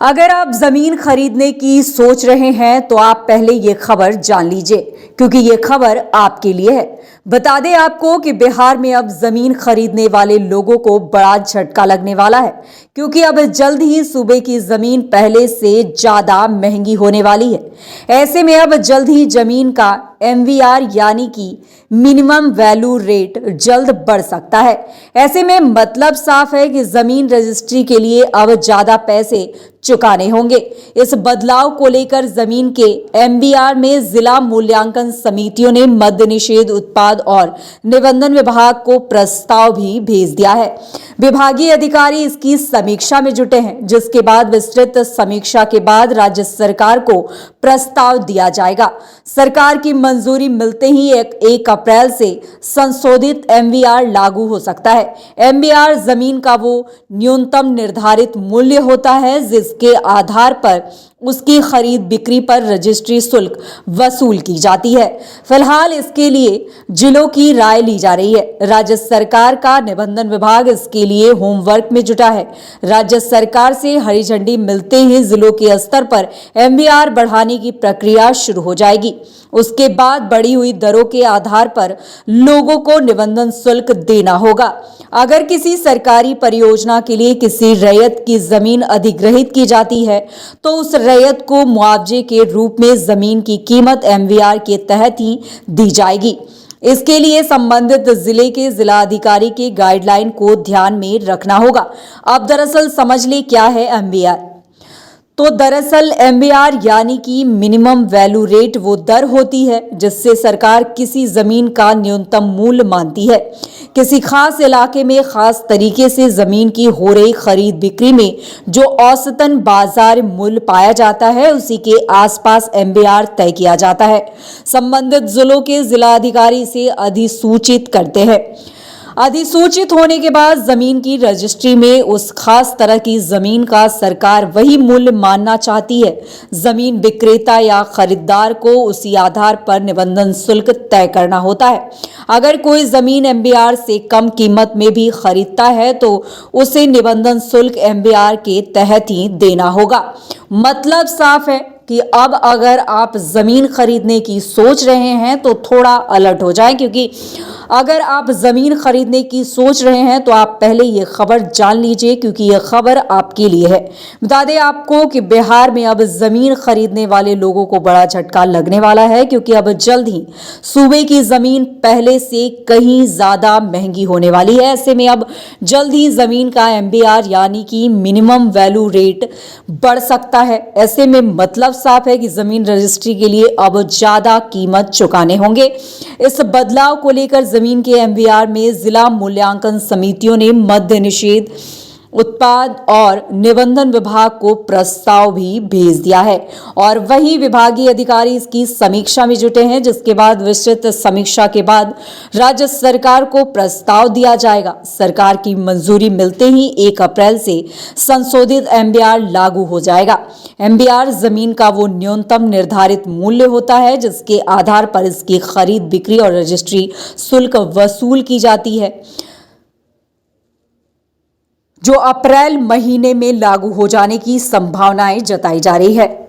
अगर आप जमीन खरीदने की सोच रहे हैं तो आप पहले ये खबर जान लीजिए, क्योंकि ये खबर आपके लिए है। बता दें आपको कि बिहार में अब जमीन खरीदने वाले लोगों को बड़ा झटका लगने वाला है, क्योंकि अब जल्द ही सूबे की जमीन पहले से ज्यादा महंगी होने वाली है। ऐसे में अब जल्द ही जमीन का MVR यानी कि मिनिमम वैल्यू रेट जल्द बढ़ सकता है। ऐसे में मतलब साफ है कि जमीन रजिस्ट्री के लिए अब ज्यादा पैसे चुकाने होंगे। इस बदलाव को लेकर जमीन के MVR में जिला मूल्यांकन समितियों ने मद्य निषेध उत्पाद और निबंधन विभाग को प्रस्ताव भी भेज दिया है। विभागीय अधिकारी इसकी समीक्षा में जुटे हैं, जिसके बाद विस्तृत समीक्षा के बाद राज्य सरकार को प्रस्ताव दिया जाएगा। सरकार की मंजूरी मिलते ही 1 अप्रैल से संशोधित MVR लागू हो सकता है। MVR जमीन का वो न्यूनतम निर्धारित मूल्य होता है जिसके आधार पर उसकी खरीद बिक्री पर रजिस्ट्री शुल्क वसूल की जाती है। फिलहाल इसके लिए जिलों की राय ली जा रही है। राज्य सरकार का निबंधन विभाग इसके लिए होमवर्क में जुटा है। राज्य सरकार से हरी झंडी मिलते ही जिलों के स्तर पर MVR बढ़ाने की प्रक्रिया शुरू हो जाएगी। उसके बाद बढ़ी हुई दरों के आधार पर लोगों को निबंधन शुल्क देना होगा। अगर किसी सरकारी परियोजना के लिए किसी रैयत की जमीन अधिग्रहित की जाती है तो उस रैयत को मुआवजे के रूप में जमीन की कीमत MVR के तहत ही दी जाएगी। इसके लिए संबंधित जिले के जिलाधिकारी के गाइडलाइन को ध्यान में रखना होगा। अब दरअसल समझ ले क्या है MVR। तो दरअसल MVR यानी कि मिनिमम वैल्यू रेट वो दर होती है जिससे सरकार किसी जमीन का न्यूनतम मूल्य मानती है। किसी खास इलाके में खास तरीके से जमीन की हो रही खरीद बिक्री में जो औसतन बाजार मूल्य पाया जाता है उसी के आसपास MVR तय किया जाता है। संबंधित जिलों के जिलाधिकारी इसे अधिसूचित करते हैं। अधिसूचित होने के बाद जमीन की रजिस्ट्री में उस खास तरह की जमीन का सरकार वही मूल्य मानना चाहती है। जमीन विक्रेता या खरीदार को उसी आधार पर निबंधन शुल्क तय करना होता है। अगर कोई जमीन MVR से कम कीमत में भी खरीदता है तो उसे निबंधन शुल्क MVR के तहत ही देना होगा। मतलब साफ है कि अब अगर आप जमीन खरीदने की सोच रहे हैं तो थोड़ा अलर्ट हो जाएं, क्योंकि अगर आप जमीन खरीदने की सोच रहे हैं तो आप पहले ये खबर जान लीजिए, क्योंकि यह खबर आपके लिए है। बता दें आपको कि बिहार में अब जमीन खरीदने वाले लोगों को बड़ा झटका लगने वाला है, क्योंकि अब जल्द ही सूबे की जमीन पहले से कहीं ज्यादा महंगी होने वाली है। ऐसे में अब जल्द ही जमीन का MVR यानी कि मिनिमम वैल्यू रेट बढ़ सकता है। ऐसे में मतलब साफ है कि जमीन रजिस्ट्री के लिए अब ज्यादा कीमत चुकाने होंगे। इस बदलाव को लेकर जमीन के MVR में जिला मूल्यांकन समितियों ने मद्य निषेध उत्पाद और निबंधन विभाग को प्रस्ताव भी भेज दिया है और वही विभागीय अधिकारी इसकी समीक्षा में जुटे हैं, जिसके बाद विस्तृत समीक्षा के बाद राज्य सरकार को प्रस्ताव दिया जाएगा। सरकार की मंजूरी मिलते ही 1 अप्रैल से संशोधित MVR लागू हो जाएगा। MVR जमीन का वो न्यूनतम निर्धारित मूल्य होता है जिसके आधार पर इसकी खरीद बिक्री और रजिस्ट्री शुल्क वसूल की जाती है, जो अप्रैल महीने में लागू हो जाने की संभावनाएं जताई जा रही है।